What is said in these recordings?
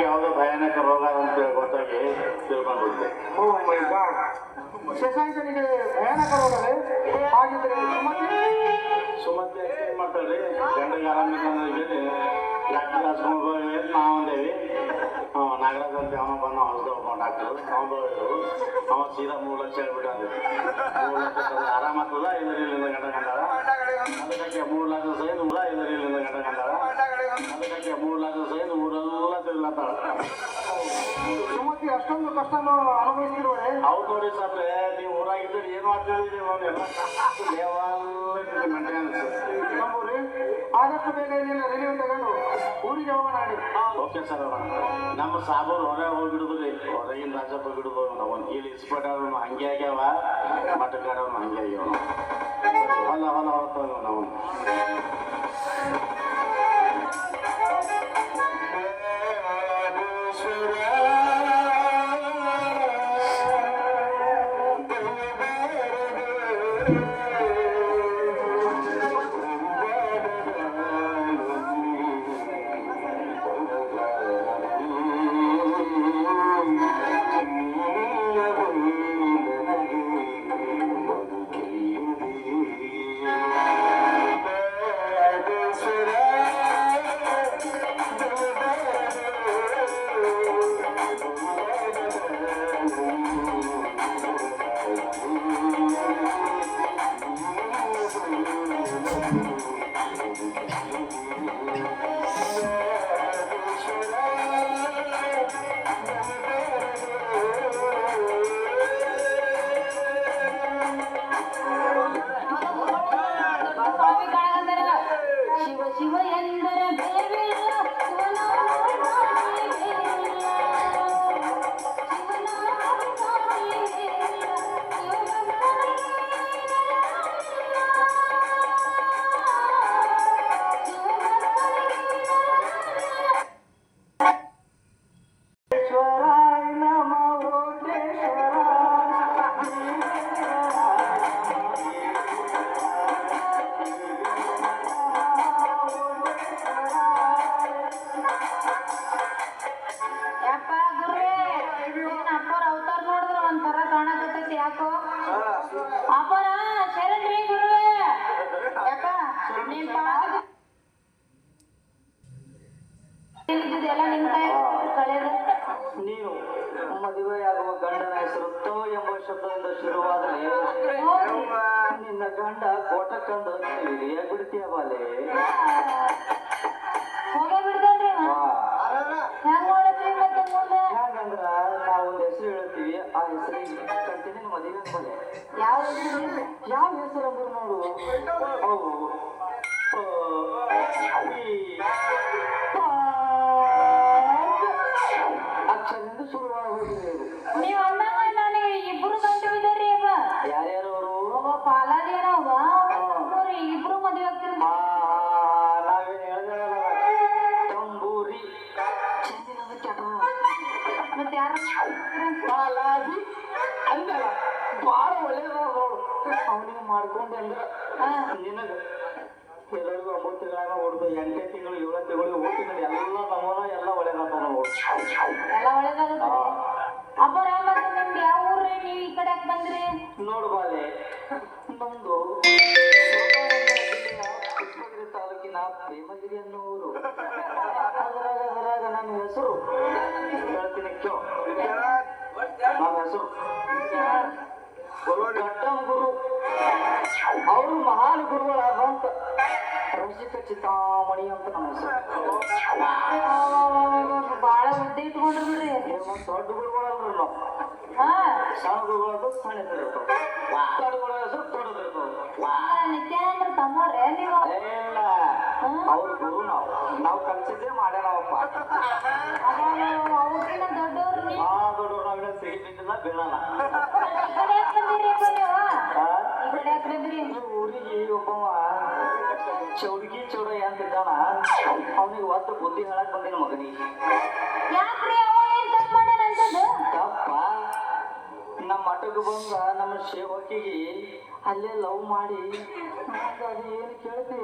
ಯಾವುದೋ ಭಯಾನಕ ರೋಗ ಅಂತ ಗೊತ್ತಾಗಿ ತಿಳ್ಕೊಂಡ್ಬಿಡ್ತೆ. ಓ ಮೈ ಗಾಡ್, ಶಶಾಂಕನಿಗೆ ಭಯಾನಕ ರೋಗವೇ? ಹಾಗಿದ್ರೆ ಸುಮತಿ ಏನ್ ಮಾಡ್ತಾಳೆ, ಗಂಡಗೆ ಆರಾಮಿಲ್ಲ ಡಾಕ್ಟರ್ ಹಚ್ಕೊಂಡು ಹೋಗಿ ನಾವು ಅಂದೇವಿ. ನಾಗರಾಜ್ ಅಂತ ಅವ ಬಂದ ಹೊಸದವ ಡಾಕ್ಟರ್, ಅವ ಸೀದಾ 3 ಲಕ್ಷ ಹೇಳ್ಬಿಟ್ಟಾರೆ. 3 ಲಕ್ಷ ಆರಾಮಾಗ್ತದ, ಇದರಿಂದ ಗಂಡ ಕಂಡಾಳ. ಅದಕ್ಕೆ 3 ಲಕ್ಷ ಸಹಿತ ಇದರಿಂದ ಗಂಡ ಕಂಡಾಳ. ಅದಕ್ಕೆ 3 ಲಕ್ಷ ಸಹಿತ ಊರೆಲ್ಲ ತಿರ್ಲತ್ತಾಳ. ಸುಮತಿ ಅಷ್ಟೊಂದು ಕಷ್ಟ ಅನುಭವಿಸ್ತಿರುವಳೆ? ಹೌದು ನೋಡಿ ಸಾಬ್ರೆ, ನೀವು ಊರಾಗಿದ್ದರೆ ಏನು ಮಾಡ್ತಿದ್ದೀರಿ ಅವನ್ನೆಲ್ಲ ಮೇಂಟೆನೆನ್ಸ್. ನಮ್ಮೂರಿ ಆದಷ್ಟು ಬೇಗ ಇಲ್ಲಿ ರಿಲೀವ್ ತಗೊಂಡು ಊರಿಗೆ ಹೋಗೋಣ. ಓಕೆ ಸರ್, ನಮ್ಮ ಸಾಬೂರು ಹೊರ ಹೋಗಿಡುದ್ರಿ, ಹೊರಗಿನ ರಾಜಪ್ಪ ಬಿಡುದು. ನಾವು ಇಲ್ಲಿ ಇಸ್ಪಟಾರು ಹಂಗೆ ಆಗ್ಯಾವ, ಮಟಕಾರವ್ನು ಹಂಗೆ ಆಗ್ಯಾವ. ಹೊಲ ಹೊಲ ಹೊತ್ತ ನಾವು ನೀವು ಮದುವೆಯಾಗುವ ಗಂಡನ ಹೆಸರು ತೋ ಎಂಬ ಶಬ್ದದಿಂದ ಶುರುವಾದರೆ ನಿನ್ನ ಗಂಡ ಕೋಟಕ್ಕಂದು ಹಿರಿಯಾಗಿ ಬಿಡ್ತೀಯ ಬಾಲೆ. ಹೆಂಗಂದ್ರ ನಾವೊಂದು ಹೆಸರು ಹೇಳ್ತೀವಿ, ಆ ಹೆಸರಿಗೆ ಕಂಟಿನ್ಯೂ ಮದುವೆ ಬಾಲೆ. ಯಾವ ಹೆಸರು ಅಂದ್ರೆ ನೋಡು, ಅವು ಅಕ್ಷರದಿಂದ ಶುರುವಾಗೋದಿದೆ. ನೀವು ಅಂದಾಗ ನನಗೆ ಇಬ್ರು ಗಂಟು ಬಿದ್ದಾರಿ. ಯಾರ್ಯಾರು ಅವರು? ಪಾಲಾದೇನವ ಇಬ್ರು ಮದುವೆ ಆಗ್ತಿರ. ನಾವೇನು ಹೇಳಿದ್ರಲ್ಲ, ತಂಬೂರಿ ಮತ್ತೆ ಯಾರು ಪಾಲಾದಿ ಅಂದಲ್ಲ, ಭಾಳ ಒಳ್ಳೇದ ನೋಡು. ಅವನಿಗೆ ಮಾಡ್ಕೊಂಡೆ ಅಂದ್ರೆ ನಿನಗೆ ಎಲ್ಲರಿಗೂ 9 ತಿಂಗಳಾಗ ಹೊಡ್ದು 8 ತಿಂಗಳು 7 ತಿಂಗಳಿಗೆ ಹೋಗ್ತೀನಿ. ಎಲ್ಲ ನಮ್ಮನ ಎಲ್ಲ ಒಳ್ಳೇದಾಗ್ತದ ನೋಡು, ಎಲ್ಲ ಒಳ್ಳೇದಾಗುತ್ತೆ. ಅಬ್ಬರ ಮತ್ತೆ ನಿಮ್ಗೆ ಯಾವ ಊರ್ರಿ? ನೀವು ಈ ಕಡೆ ಯಾಕೆ ಬಂದ್ರಿ? ನೋಡು ಬಾಲೆ, ನಮ್ದು ಪುಷ್ಪಗಿರಿ ತಾಲೂಕಿನ ಪ್ರೇಮಗಿರಿ ಅನ್ನೋ ಊರು. ಅದ್ರಾಗ ನನ್ನ ಹೆಸರು ಹೇಳ್ತೀನಿ ಕೇಳು. ನನ್ನ ಹೆಸರು ಗಡ್ಡಂ ಗುರು. ಅವರು ಮಹಾನ್ ಗುರುಗಳಾದಂತ ರಸಿಕ ಚಿತ್ತಾಮಣಿ ಅಂತ ನಮ್ಮ ಹೆಸರು. ಬಾಳ ಉದ್ದ ಇಟ್ಕೊಂಡ್ರಿ ಬಿಡ್ರಿ. ದೊಡ್ಡ ಗುರುಗಳಲ್ರಿ ನಾವು. ಸಣ್ಣ ಗುರುಗಳದ್ದು ಸಣ್ಣ ಹೆಸರು ಇರ್ತಾವ, ದೊಡ್ಡಗಳ ಹೆಸರು ದೊಡ್ಡದಿರ್ತಾವ. ನಿತ್ಯಾನಂದ್ರ ತಮ್ಮವ್ರೆ ನೀವು? ಇಲ್ಲ, ಅವ್ರ ಗುರು ನಾವು ಕಲ್ಸಿದ್ದೆ ಮಾಡ್ಯಾನವಪ್ಪ. ಅವ್ರಕಿನ್ನ ದೊಡ್ಡವ್ರು ನೀವು. ದೊಡ್ಡವ್ರು ನಾವಿನ ಸಿಹಿ ಬಿದ್ದಿಲ್ಲ ಬೀಳಲ್ಲ. ಈ ಕಡೆ ಯಾಕೆ ಬಂದಿರಿ? ಈ ಕಡೆ ಯಾಕೆ ಬಂದ್ರಿ? ಊರಿಗೆ ಒಬ್ಬವ ಚೌಡಿಗೆ ಚೌಡಯ್ಯ ಅಂತಿದ್ದಾನ, ಅವನಿಗೆ ಒತ್ತು ಬುದ್ಧಿ ಹೇಳಕ್ ಬಂದಿನ ಮಗನಿಗೆ. ಯಾಕ್ರಿ ಅವ ಏನ್ ತಪ್ಪು ಮಾಡ್ಯಾನ ಅಂತದ್ದು? ತಪ್ಪ ನಮ್ಮ ಮಠಕ್ಕೆ ಬಂದ ನಮ್ಮ ಸೇವಕಿಗೆ ಅಲ್ಲೇ ಲವ್ ಮಾಡಿ ಅದು ಏನು ಕೇಳ್ತಿ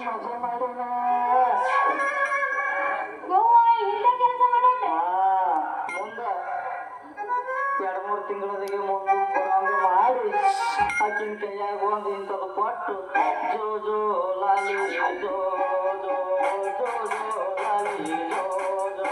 ಮಜಾ ಮಾಡೋಣ. ಇಂಥ ಕೆಲಸ ಮಾಡ ತಿಂಗಳಿಗೆ ಮುಂದೆ ಬರಂಗ ಮಾಡಿ ಆಕಿನ ಕೈಯಾಗ ಒಂದು ಇಂಥದ್ದು ಕೊಟ್ಟು ಜೋ ಜೋ ಲಾಲಿ ಜೋ ಜೋ ಜೋ ಜೋ ಲಾಲಿ ಜೋ ಜೋ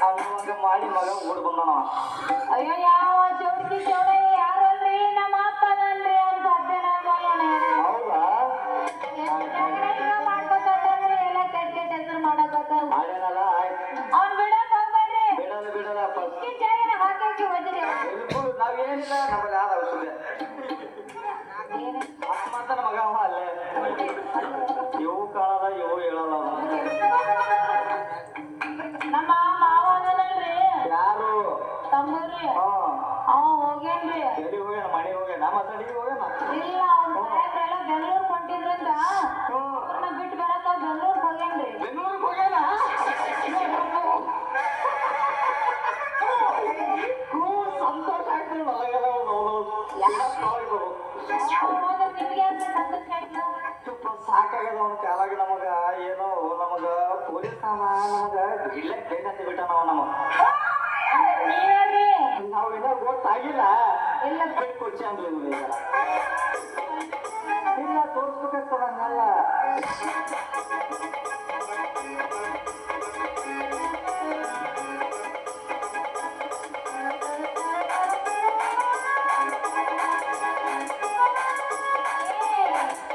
ಅನ್ನುವಂಗ ಮಾಡಿ ಮಗ ಓಡ್ ಬಂದವ. ಅಯ್ಯೋ ಯಾವ ಚೌಡ್ಕಿ ಚೌಡ ಯಾರಲ್ರಿ ನಮ್ಮ ಅಪ್ಪನಲ್ರಿ ಅವ್ರ ಹೌದಾ ಮಾಡ್ಕೊತಾನ್ರಿ ಎಲ್ಲ ಕೆಟ್ಟ ಕೆಟ್ಟ ಹೆಸರು ಮಾಡಕತ್ತಾವ. ಮಾಡ್ಯಾನಲ್ಲ ಆಯ್ತು ಅವ್ನ್ ಬಿಡಕ್ ಹೋಗ್ಬೇಡ್ರಿ. ಬಿಡಲ್ಲ ಈ ಜಾಗನ ಹಾಕಿ ಹೋದ್ರಿ ಬಿಲ್ಕುಲ್ ನಾವೇನಿಲ್ಲ ನಮಗೆ ಆದ ಔಷಧ ಅಸ್ಮಾತನ ಮಗ ಅವ ಅಲ್ಲೇ ಇವು ಕಾಳದ ಇವು ಹೇಳಲ್ಲ ಅವ. ನಮ್ಮ ಮಾವ ಅದನಲ್ರಿ ಯಾರು ತಮ್ಮರ್ರಿ ಅವ ಹೋಗ್ಯಾನ್ರಿ. ಎಲ್ಲಿ ಹೋಗ್ಯಾನ ಮನೆಗೆ ಹೋಗ್ಯಾನ ಮಸಡಿಗೆ ಹೋಗ್ಯಾನ ಇಲ್ಲ ಅವ್ನ ಸಾಹೇಬ್ರೆಲ್ಲ ಬೆಂಗಳೂರು ಹೊಂಟಿದ್ರಂತ ಅವ್ರನ್ನ ಬಿಟ್ಟು ಬರಕ ಬೆಂಗಳೂರು ಹೋಗ್ಯಾನ್ರಿ. ಬೆಂಗಳೂರಿಗೆ ಹೋಗ್ಯಾನ ಸಂತೋಷ ಆಯ್ತು ನನಗೆಲ್ಲ ಹೋದ್ರೆ ನಿಮ್ಗೆ ಅಂತ ಸಂತೋಷ ಆಯ್ತು. ಸಾಕಾಗ್ಯದ ಅವನ ಕಾಲಾಗ ನಮಗ ಏನೋ ನಮಗ ಪೊಲೀಸ್ ನಮಗ ಇಲ್ಲಕ್ಕೆ ಬೇಕಂತ ಬಿಟ್ಟ ನಾವು ನಮಗ ನೀವ್ಯಾರ್ರಿ? ನಾವು ಇನ್ನೂ ಗೊತ್ತಾಗಿಲ್ಲ ಇಲ್ಲ ಬಿಟ್ಟು ಕೊಚ್ಚಿ ಅಂದ್ರೆ ಇಲ್ಲ ತೋರಿಸ್ಬೇಕಾಗ್ತದ ಹಂಗಲ್ಲ.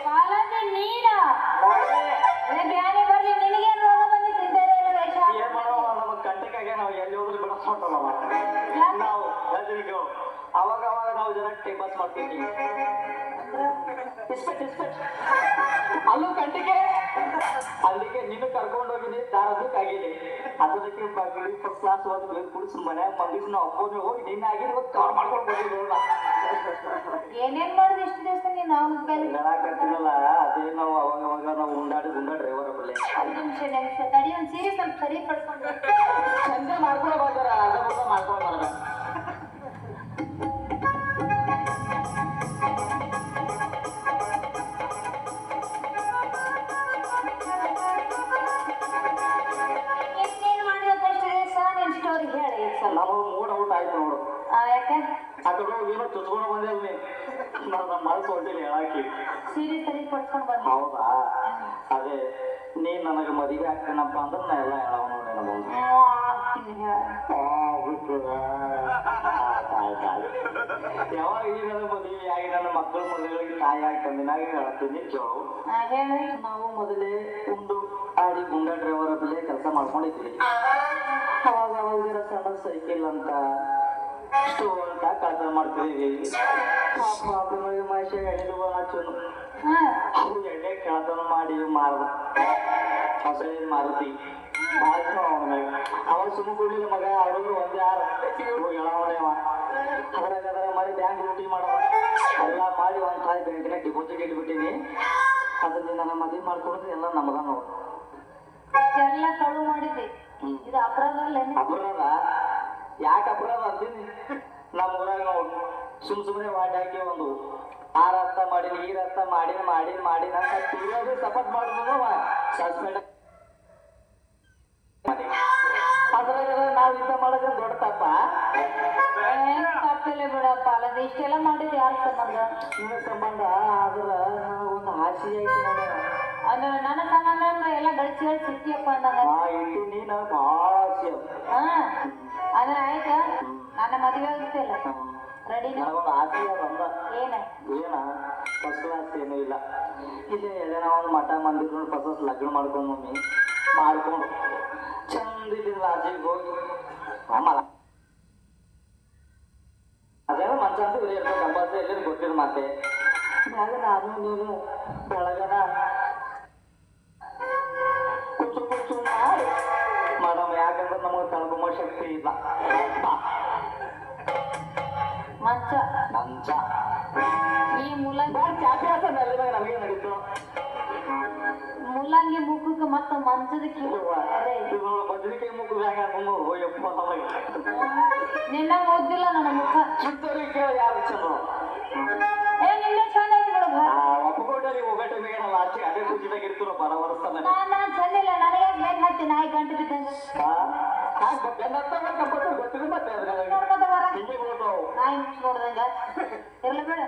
ಕಾಲಂದಿ ನೀನ ಬ್ಯಾನಿ ಬರ್ಲಿ ನಿನಗೇನ್ ರೋಗ ಬಂದಿತ್ತು ವೇಷ ಏನ್ ಮಾಡವ ನಮಗ್ ಕಂಟಕ್ಕಾಗೆ ನಾವು ಎಲ್ಲಿ ಹೋದ್ರು ಬಿಡಿಸ್ಕೊಟ್ಟಲ್ಲ ನಾವು ಗದರಿಗೂ ಅವಾಗ ನಾವು ಜನ ಟೇಬಸ್ ಮಾಡ್ತೀವಿ ಇಸ್ಪೆಟ್ ಅಲ್ಲೂ ಕಂಟಿಗೆ ಅಲ್ಲಿಗೆ ನೀನು ಕರ್ಕೊಂಡು ಹೋಗಿದ್ದೆ ದಾರದಕ್ಕೆ ಆಗಿದೆ ಅದಕ್ಕೆ ಬಗ್ಲಿ ಫಸ್ಟ್ ಕ್ಲಾಸ್ ಒಂದು ಕುಡಿಸ್ ಮನ್ಯಾಗ ಮಂದಿಸ್ ನಾವು ಒಬ್ಬನೇ ಹೋಗಿ ನಿನ್ನೆ ಆಗಿದೆ ಇವತ್ತು ಕವರ್ ಮಾಡ್ಕೊಂಡು ಬಂದಿದ್ದು ಏನೇನ್ ಮಾಡುದು ಇಷ್ಟು ದಿವಸ ನೀನು ಅವ್ನ ಕೈಲಿ ಹೇಳಕತ್ತಿನಲ್ಲ ಅದೇ ನಾವು ಅವಾಗ ನಾವು ಉಂಡಾಡಿ ಡ್ರೈವರ್ ಒಬ್ಬಲೆ ನಿಮಿಷ ತಡಿ ಒಂದ್ ಸೀರೆ ಸ್ವಲ್ಪ ಸರಿ ಪಡ್ಕೊಂಡು ಚಂದ ಮಾಡ್ಕೊಂಡು ಬರ್ತಾರ ಅದ ಮಾಡ್ಕೊಂಡು ಬರ್ತಾರ ಏನ್ ಮಾಡಿದಷ್ಟು ದಿವಸ ನಿನ್ ಸ್ಟೋರಿ ಹೇಳಿ ಸ್ವಲ್ಪ ನಾವು ಮೂಡ್ ಔಟ್ ಆಯ್ತು ನೋಡು ಯಾಕೆ ಆ ಕಡೆ ಏನೋ ಚುಚ್ಕೊಂಡು ಬಂದೆ ಅಲ್ಲಿ ನಾವು ನಮ್ಮ ಮನಸ್ಸು ಹೊಟ್ಟಿಲ್ಲ ಹೇಳಾಕಿ ಸೀರೆ ಸರಿ ಪಡ್ಕೊಂಡು ಬಂದ ಹೌದಾ ಅದೇ ನೀನ್ ನನಗೆ ಮದುವೆ ಆಗ್ತೇನಪ್ಪ ಅಂದ್ರೆ ನಾ ಎಲ್ಲ ಹೇಳವ ನೋಡಿ ನಮ್ಮ ಯಾವಾಗ ಈ ನನ್ನ ಮದುವೆ ಆಗಿ ನನ್ನ ಮಕ್ಕಳ ಮದುವೆಗಳಿಗೆ ತಾಯಿ ಆಗಿ ತಂದಿನಾಗ ಹೇಳ್ತೀನಿ ಕೇಳು ಹೇಳಿ ನಾವು ಮೊದಲೇ ಉಂಡು ಆಡಿ ಗುಂಡ ಡ್ರೈವರ್ ಬೆಲೆ ಕೆಲಸ ಮಾಡ್ಕೊಂಡಿದ್ವಿ ಅವಾಗ ಸಣ್ಣ ಸೈಕಲ್ ಅಂತ ಸ್ಟೋವ್ ಅಂತ ಕಳ್ತನ ಮಾಡ್ತಿದೀವಿ ಪಾಪಗಳಿಗೆ ಮನುಷ್ಯ ಎಣ್ಣೆದು ಹಚ್ಚೋನು ಅವು ಎಣ್ಣೆ ಕಳ್ತನ ಮಾಡಿ ಮಾರ್ದ ಹೊಸ ಮಾರುತಿ ಅವ ಸುಮ್ಮ ಕೊಡ್ಲಿಲ್ಲ ಮಗ ಅವ್ರಿಗೂ ಒಂದೇ ಹೇಳವನೇವ ಅದ್ರಾಗ ಮಾಡಿ ಬ್ಯಾಂಕ್ ಡ್ಯೂಟಿ ಮಾಡವ ಎಲ್ಲ ಮಾಡಿ ಒಂದ್ ತಾಯಿ ಬ್ಯಾಂಕಿನ ಡಿಪಾಸಿಟ್ ಇಟ್ಬಿಟ್ಟಿನಿ ಅದನ್ನ ನನ್ನ ಮದುವೆ ಮಾಡ್ಕೊಡೋದು ಎಲ್ಲ ನಮಗ ನೋಡು ಎಲ್ಲ ಕಳು ಮಾಡಿದ್ದೆ ಇದು ಅಪರಾಧ ಅಲ್ಲ ಅಪರಾಧ ಯಾಕೆ ಅಪರಾಧ ಅಂತೀನಿ ನಮ್ಮ ಊರಾಗ ನೋಡು ಸುಮ್ಮನೆ ವಾಟ್ ಹಾಕಿ ಒಂದು ಆ ರಸ್ತ ಮಾಡೀನಿ ಈ ರಸ್ತ ಮಾಡಿ ಅಂತ ತಿರುಗಿ ಸಪೋರ್ಟ್ ಮಾಡಿದ್ರು ಸಸ್ಪೆಂಡ್ ಅದ್ರಾಗ ನಾವು ಇಂಥ ಮಾಡೋದು ದೊಡ್ಡ ತಪ್ಪ ತಪ್ಪಿಲ್ಲ ಬಿಡಪ್ಪ ಅಲ್ಲದ ಇಷ್ಟೆಲ್ಲ ಮಾಡಿದ್ ಯಾರ ಸಂಬಂಧ ನಿನ್ನ ಸಂಬಂಧ ಆದ್ರ ನನಗೊಂದು ಆಸೆ ಐತಿ ನನಗೆ ಅಂದ್ರೆ ನನ್ನ ಸಂಬಂಧ ಅಂದ್ರೆ ಎಲ್ಲ ಗಳಿಸಿ ಸಿಕ್ಕಿಯಪ್ಪ ಅಂದಾಗ ಇಟ್ಟು ನೀನು ಭಾಳ ಆಸೆ ಅಂದ್ರೆ ಆಯ್ತಾ ನನ್ನ ಮದುವೆ ಆಗ್ತಿಲ್ಲ ರೆಡಿ ನನಗೊಂದು ಆಸೆ ಬಂದ ಏನ ಏನ ಫಸ್ಟ್ ಕ್ಲಾಸ್ ಏನೂ ಇಲ್ಲ ಇಲ್ಲಿ ಎಲ್ಲೇನೋ ಒಂದು ಮಠ ಮಂದಿರ ಫಸ್ಟ್ ಲಗ್ನ ಮಾಡ್ಕೊಂಡು ಮಮ್ಮಿ ಮಾಡ್ಕೊಂಡು ಚಂದ ಇಲ್ಲಿ ರಾಜಿಗೆ ಹೋಗಿ ಆಮಲ್ಲ ಅದೇನೋ ಮನ್ಸ ಅಂತ ಇವ್ರು ಇರ್ಬೇಕು ಕಂಪಲ್ಸರಿ ಎಲ್ಲರೂ ಗೊತ್ತಿರೋ ಮಾತೆ ಮ್ಯಾಗ ನಾನು ನೀನು ಬೆಳಗನ ಕುಚ್ಚು ಮಾಡಿ ಮೇಡಮ್ ಯಾಕಂದ್ರೆ ನಮಗೆ ತಳ್ಕೊಂಬ ಶಕ್ತಿ ಇಲ್ಲ ಮಂಚ ನಂಚ ಈ ಮುಲ್ಲಂಗಿ ಚಾಪಿ ಹಾಕ ನಮಗೆ ನಡೀತು ಮುಲ್ಲಂಗಿ ಮುಖಕ್ಕೆ ಮತ್ತು ಮಂಚದ ಕಿವಿ ಬದ್ರಿಕಾಯಿ ಮುಖ ಬ್ಯಾಗ ಹಾಕೊಂಡು ಹೋಯಪ್ಪ ನಮಗೆ ನಿನ್ನ ಓದಿಲ್ಲ ನನ್ನ ಮುಖ ಚಿತ್ತೂರಿಗೆ ಕೇಳಿ ಯಾರು ಚಂದ ನಿನ್ನೆ ಚಂದ ಐತಿ ಬಿಡು ಒಪ್ಪಕೊಂಡಲ್ಲಿ ಒಗಟೆ ಮೇಗನಲ್ಲ ಆಚೆ ಅದೇ ಖುಷಿದಾಗ ಇರ್ತೀರೋ ಬರ ವರ್ಷ ನಾನು ಚಂದ ಇಲ್ಲ ನನಗೆ ಬೇಗ ಹತ್ತಿ ನಾಯಿ ಗಂಟು ಬಿದ್ದಂಗ ಗೊತ್ತಿಲ್ಲ ಮತ್ತೆ ಅದ್ರಾಗ ನೋಡ್ಕೊತ ಬರ ಹಿಂಗೆ ಹೋಗ್ತಾವು ನಾಯಿ ನೋಡ್ದಂಗ ಇರ್ಲಿ ಬೇಡ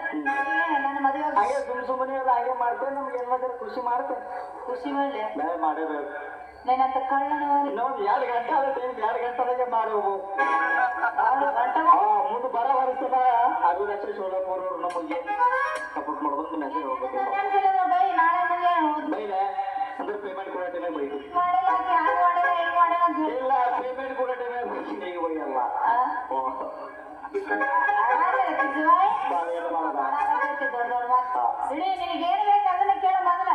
ನನ್ನ ಮದುವೆ ಹಾಗೆ ಸುಮ್ಮನೆ ಎಲ್ಲ ಹಾಗೆ ಮಾಡ್ತೇವೆ ನಮ್ಗೆ ಏನ್ ಮಾಡಿದ್ರೆ ಖುಷಿ ಮಾಡ್ತೇವೆ ಖುಷಿ ಮಾಡ್ಲಿ ಬೇರೆ ಮಾಡೇಬೇಕು నేనంత కళ్ళను ಇನ್ನೊಂದು 2 ಗಂಟೆ ಆಗುತ್ತೆ 2 ಗಂಟೆದಾಗೆ ಮಾಡೋವು ಗಂಟೆ ಮುಂದೆ ಬರೋ ವರ್ಷದ ಅದು ಹೆಸರು ಸೋಲಪುರ ನಮಗೆ ಸಪೋರ್ಟ್ ಮಾಡೋದು ಮೆಸೇಜ್ ಹೋಗ್ಬೇಕು ಬೈ ನಾಳೆ ನನಗೆ ಹೋದ್ ಬೈಲೆ ಅಂದ್ರೆ ಪೇಮೆಂಟ್ ಕೊಡೋ ಟೈಮೇ ಬೈದು ಮಾಡಿಲ್ಲ ಹ್ಯಾಂಗ್ ಮಾಡಿಲ್ಲ ಹೆಂಗ್ ಮಾಡಿಲ್ಲ ಅಂತ ಹೇಳಿ ಇಲ್ಲ ಪೇಮೆಂಟ್ ಕೊಡೋ ಟೈಮೇ ಬೈದು ಈಗ ಬೈಯಲ್ಲ ಬಾವೇನು ಮಾಡೋದ ದೊಡ್ಡ ದೊಡ್ಡ ಮಾತು ಇಡೀ ನಿನಗೆ ಏನು ಬೇಕು ಅದನ್ನ ಕೇಳ ಮೊದಲ